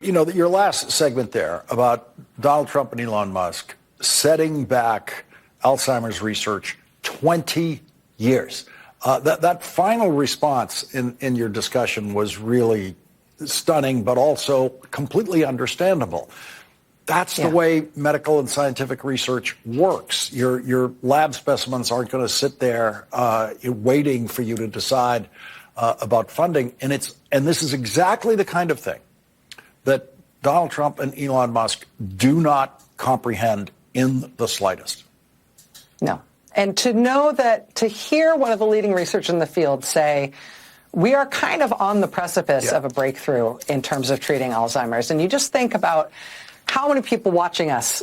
Your last segment there about Donald Trump and Elon Musk setting back Alzheimer's research 20 years. That final response in your discussion was really stunning, but also completely understandable. That's the way medical and scientific research works. Your lab specimens aren't going to sit there waiting for you to decide about funding. And this is exactly the kind of thing that Donald Trump and Elon Musk do not comprehend in the slightest. No. And to hear one of the leading researchers in the field say, we are kind of on the precipice of a breakthrough in terms of treating Alzheimer's. And you just think about how many people watching us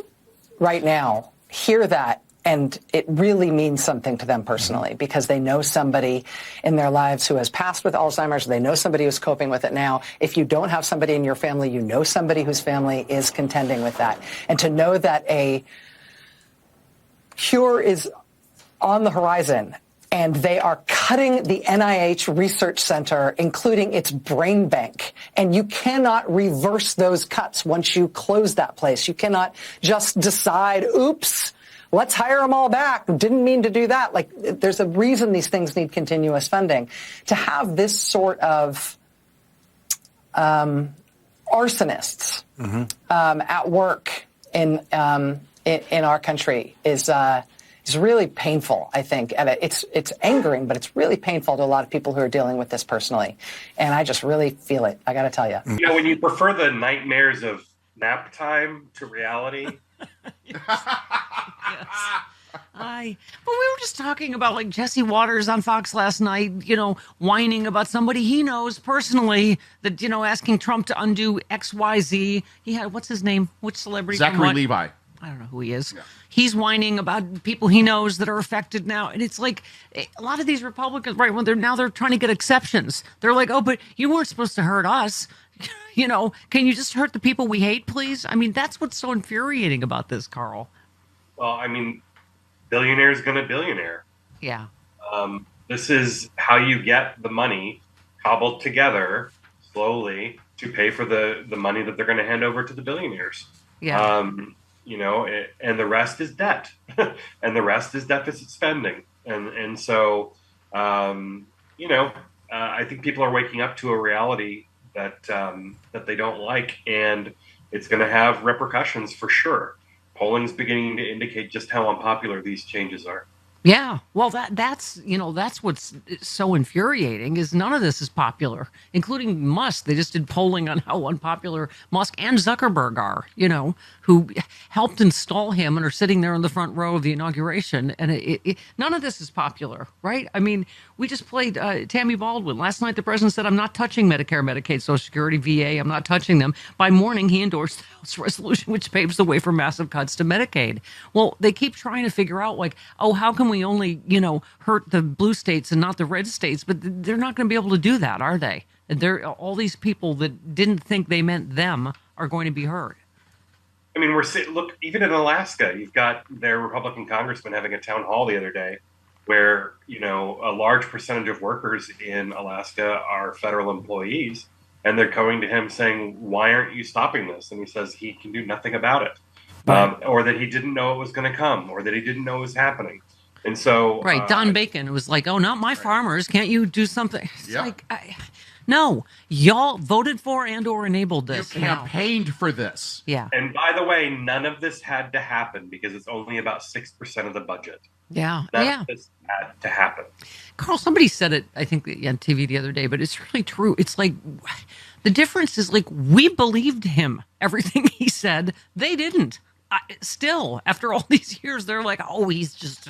right now hear that, and it really means something to them personally because they know somebody in their lives who has passed with Alzheimer's. They know somebody who's coping with it now. If you don't have somebody in your family, you know somebody whose family is contending with that. And to know that a cure is on the horizon and they are cutting the NIH Research Center, including its brain bank. And you cannot reverse those cuts once you close that place. You cannot just decide, oops, let's hire them all back. Didn't mean to do that. Like, there's a reason these things need continuous funding. To have this sort of arsonists at work in our country is really painful, I think. And it's angering, but it's really painful to a lot of people who are dealing with this personally. And I just really feel it. I got to tell you. When you prefer the nightmares of nap time to reality. Yes. But we were just talking about like Jesse Waters on Fox last night, whining about somebody he knows personally that, asking Trump to undo XYZ. He had, what's his name? Which celebrity? Zachary Levi. I don't know who he is. Yeah. He's whining about people he knows that are affected now. And it's like a lot of these Republicans, right, when they're trying to get exceptions. They're like, oh, but you weren't supposed to hurt us. Can you just hurt the people we hate, please? I mean, that's what's so infuriating about this, Carl. Well, I mean, billionaire's going to billionaire. Yeah. This is how you get the money cobbled together slowly to pay for the money that they're going to hand over to the billionaires. Yeah. And the rest is debt, and the rest is deficit spending, and so I think people are waking up to a reality that they don't like, and it's going to have repercussions for sure. Polling's beginning to indicate just how unpopular these changes are. Yeah, well, that's what's so infuriating is none of this is popular, including Musk. They just did polling on how unpopular Musk and Zuckerberg are, who helped install him and are sitting there in the front row of the inauguration. And none of this is popular, right? I mean, we just played Tammy Baldwin. Last night, the president said, I'm not touching Medicare, Medicaid, Social Security, VA. I'm not touching them. By morning, he endorsed the House resolution, which paves the way for massive cuts to Medicaid. Well, they keep trying to figure out, like, oh, how can we only, hurt the blue states and not the red states? But they're not going to be able to do that, are they? All these people that didn't think they meant them are going to be hurt. I mean, look, even in Alaska, you've got their Republican congressman having a town hall the other day where, a large percentage of workers in Alaska are federal employees. And they're going to him saying, why aren't you stopping this? And he says he can do nothing about it. Right. Or that he didn't know it was going to come, or that he didn't know it was happening. And so... Right, Don Bacon was like, oh, not my farmers. Can't you do something? It's like, no, y'all voted for and or enabled this. You campaigned for this. Yeah. And by the way, none of this had to happen because it's only about 6% of the budget. Yeah. None of this had to happen. Carl, somebody said it, I think, on TV the other day, but it's really true. It's like, the difference is like, we believed him. Everything he said, they didn't. Still, after all these years, they're like, oh, he's just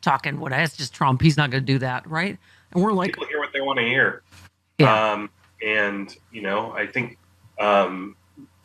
talking. That's just Trump. He's not going to do that, right? And we're like... People hear what they want to hear. Yeah. I think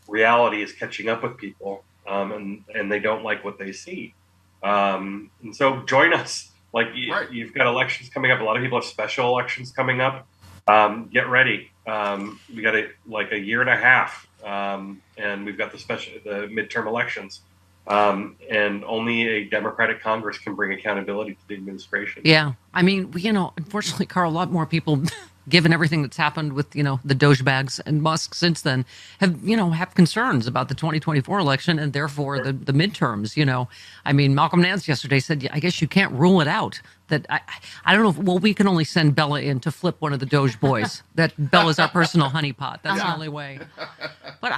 reality is catching up with people, and they don't like what they see. And so join us. Like, you've got elections coming up. A lot of people have special elections coming up. Get ready. We got a year and a half, and we've got the midterm elections. And only a Democratic Congress can bring accountability to the administration. Yeah. I mean, unfortunately, Carl, a lot more people given everything that's happened with, the Dogebags and Musk since then, have concerns about the 2024 election and therefore the midterms. I mean, Malcolm Nance yesterday said, I guess you can't rule it out. That I don't know. Well, we can only send Bella in to flip one of the Doge boys. That Bella's our personal honeypot. That's the only way. But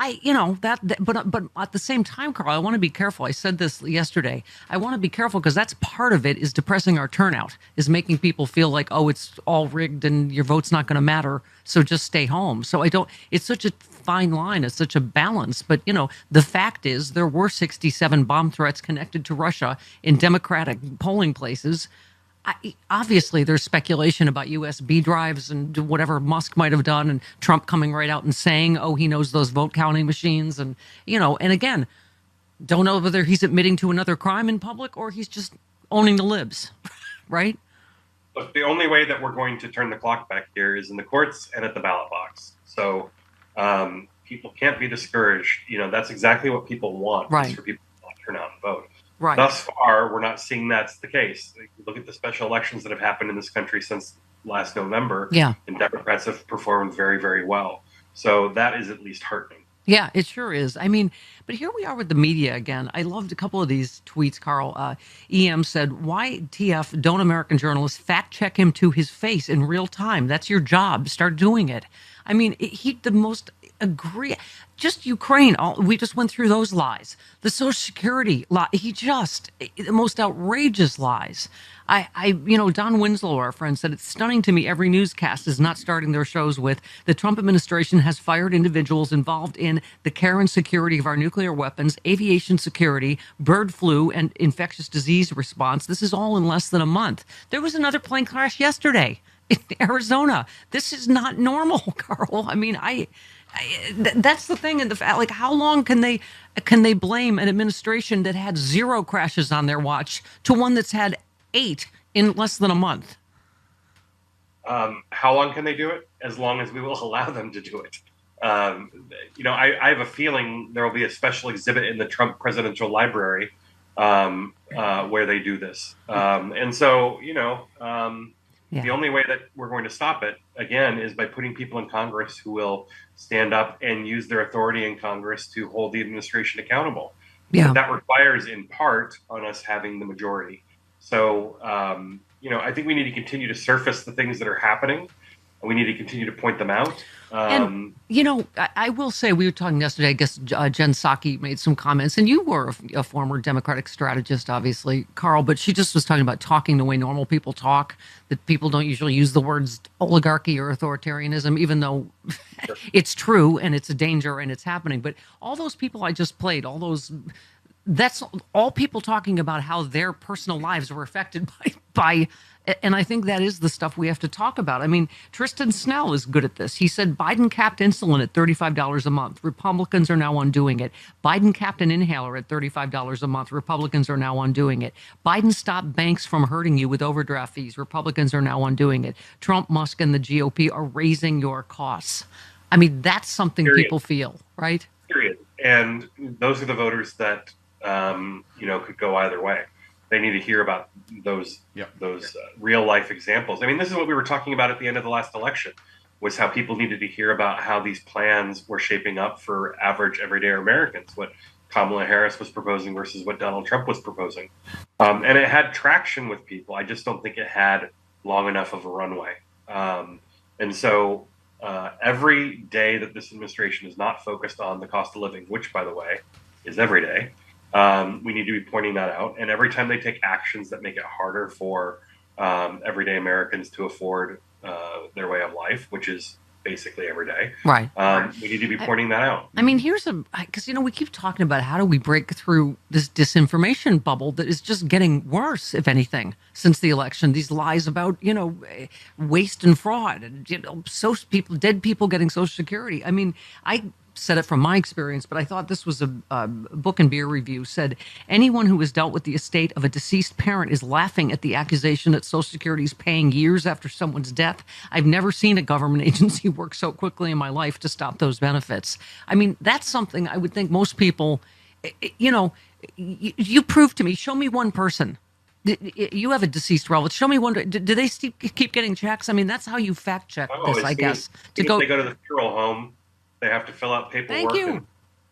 but at the same time, Carl, I want to be careful. I said this yesterday. I want to be careful because that's part of it is depressing our turnout, is making people feel like, oh, it's all rigged and your vote's not going to matter. So just stay home. So it's such a fine line. It's such a balance. But, the fact is there were 67 bomb threats connected to Russia in Democratic polling places. Obviously, there's speculation about USB drives and whatever Musk might have done, and Trump coming right out and saying, "Oh, he knows those vote counting machines," and and again, don't know whether he's admitting to another crime in public or he's just owning the libs, right? Look, the only way that we're going to turn the clock back here is in the courts and at the ballot box. So people can't be discouraged. That's exactly what people want, right? Is for people to turn out and vote. Right. Thus far, we're not seeing that's the case. Look at the special elections that have happened in this country since last November. Yeah. And Democrats have performed very, very well. So that is at least heartening. Yeah, it sure is. I mean, but here we are with the media again. I loved a couple of these tweets, Carl. EM said, why TF don't American journalists fact check him to his face in real time? That's your job. Start doing it. I mean, the most agree. Just Ukraine. We just went through those lies. The Social Security lie. The most outrageous lies. Don Winslow, our friend, said it's stunning to me every newscast is not starting their shows with the Trump administration has fired individuals involved in the care and security of our nuclear weapons, aviation security, bird flu, and infectious disease response. This is all in less than a month. There was another plane crash yesterday in Arizona. This is not normal, Carl. I mean, that's the thing. In the fact, like, how long can they blame an administration that had 0 crashes on their watch to one that's had 8 in less than a month? How long can they do it? As long as we will allow them to do it. I have a feeling there will be a special exhibit in the Trump Presidential Library where they do this. And so, the only way that we're going to stop it, again, is by putting people in Congress who will stand up and use their authority in Congress to hold the administration accountable. Yeah. But that requires, in part, on us having the majority. So, I think we need to continue to surface the things that are happening. We need to continue to point them out. And, I will say, we were talking yesterday, I guess Jen Psaki made some comments, and you were a former Democratic strategist, obviously, Carl, but she just was talking about talking the way normal people talk, that people don't usually use the words oligarchy or authoritarianism, even though it's true and it's a danger and it's happening. But all those people I just played, that's all people talking about how their personal lives were affected by, and I think that is the stuff we have to talk about. I mean, Tristan Snell is good at this. He said Biden capped insulin at $35 a month. Republicans are now undoing it. Biden capped an inhaler at $35 a month. Republicans are now undoing it. Biden stopped banks from hurting you with overdraft fees. Republicans are now undoing it. Trump, Musk, and the GOP are raising your costs. I mean, that's something people feel, right? Period. And those are the voters that could go either way. They need to hear about those real life examples. I mean, this is what we were talking about at the end of the last election, was how people needed to hear about how these plans were shaping up for average everyday Americans, what Kamala Harris was proposing versus what Donald Trump was proposing. And it had traction with people. I just don't think it had long enough of a runway. And so every day that this administration is not focused on the cost of living, which, by the way, is every day, we need to be pointing that out. And every time they take actions that make it harder for everyday Americans to afford their way of life, which is basically every day, right? We need to be pointing that out. I mean, because we keep talking about how do we break through this disinformation bubble that is just getting worse, if anything, since the election. These lies about waste and fraud, and dead people getting Social Security. I mean, I said it from my experience, but I thought this was a Book and Beer review, said anyone who has dealt with the estate of a deceased parent is laughing at the accusation that Social Security is paying years after someone's death. I've never seen a government agency work so quickly in my life to stop those benefits. I mean, that's something I would think most people, you prove to me, show me one person You have a deceased relative. Show me one. Do they keep getting checks? I mean, that's how you fact check Oh, this, as I soon as, guess. as soon as they go to the funeral home, they have to fill out Thank paperwork you. and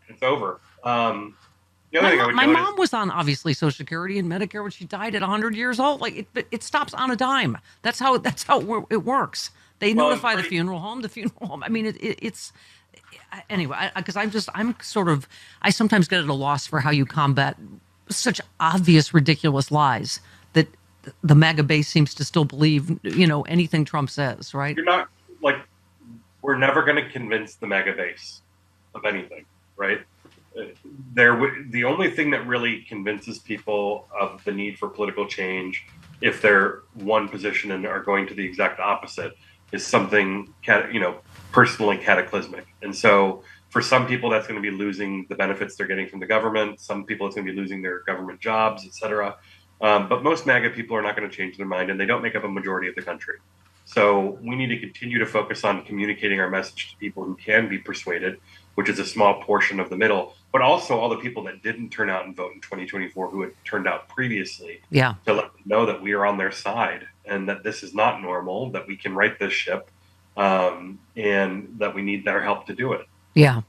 it's over. The other thing I would My note mom was on obviously Social Security and Medicare when she died at 100 years old. Like it stops on a dime. That's how it works. They notify the funeral home. The funeral home. I mean, it's anyway. Because I sometimes get at a loss for how you combat such obvious ridiculous lies that the MAGA base seems to still believe. Anything Trump says. Right? you're not like we're never going to convince the MAGA base of anything, right? The only thing that really convinces people of the need for political change, if they're one position and are going to the exact opposite, is something personally cataclysmic. And so, for some people, that's going to be losing the benefits they're getting from the government. Some people, it's going to be losing their government jobs, et cetera. But most MAGA people are not going to change their mind, and they don't make up a majority of the country. So we need to continue to focus on communicating our message to people who can be persuaded, which is a small portion of the middle, but also all the people that didn't turn out and vote in 2024 who had turned out previously. Yeah. To let them know that we are on their side and that this is not normal, that we can right this ship, and that we need their help to do it. Yeah.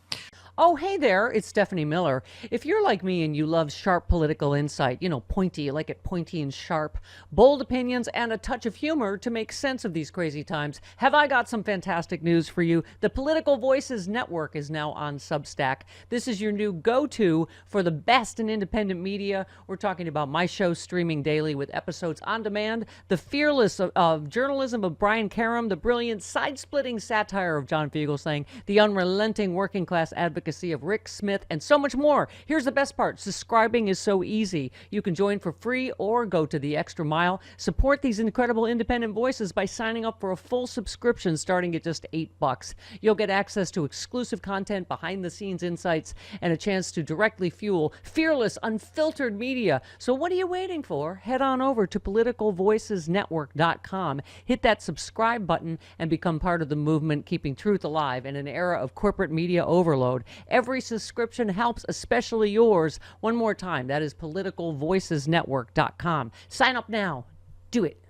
Oh, hey there, it's Stephanie Miller. If you're like me and you love sharp political insight, pointy, you like it pointy and sharp, bold opinions, and a touch of humor to make sense of these crazy times, have I got some fantastic news for you. The Political Voices Network is now on Substack. This is your new go-to for the best in independent media. We're talking about my show streaming daily with episodes on demand, the fearless of journalism of Brian Karem, the brilliant side-splitting satire of John Fugelsang, the unrelenting working class advocacy of Rick Smith, and so much more. Here's the best part. Subscribing is so easy. You can join for free or go to the extra mile. Support these incredible independent voices by signing up for a full subscription starting at just $8. You'll get access to exclusive content, behind-the-scenes insights, and a chance to directly fuel fearless, unfiltered media. So what are you waiting for? Head on over to politicalvoicesnetwork.com. Hit that subscribe button and become part of the movement keeping truth alive in an era of corporate media overload. Every subscription helps, especially yours. One more time, that is politicalvoicesnetwork.com. Sign up now. Do it.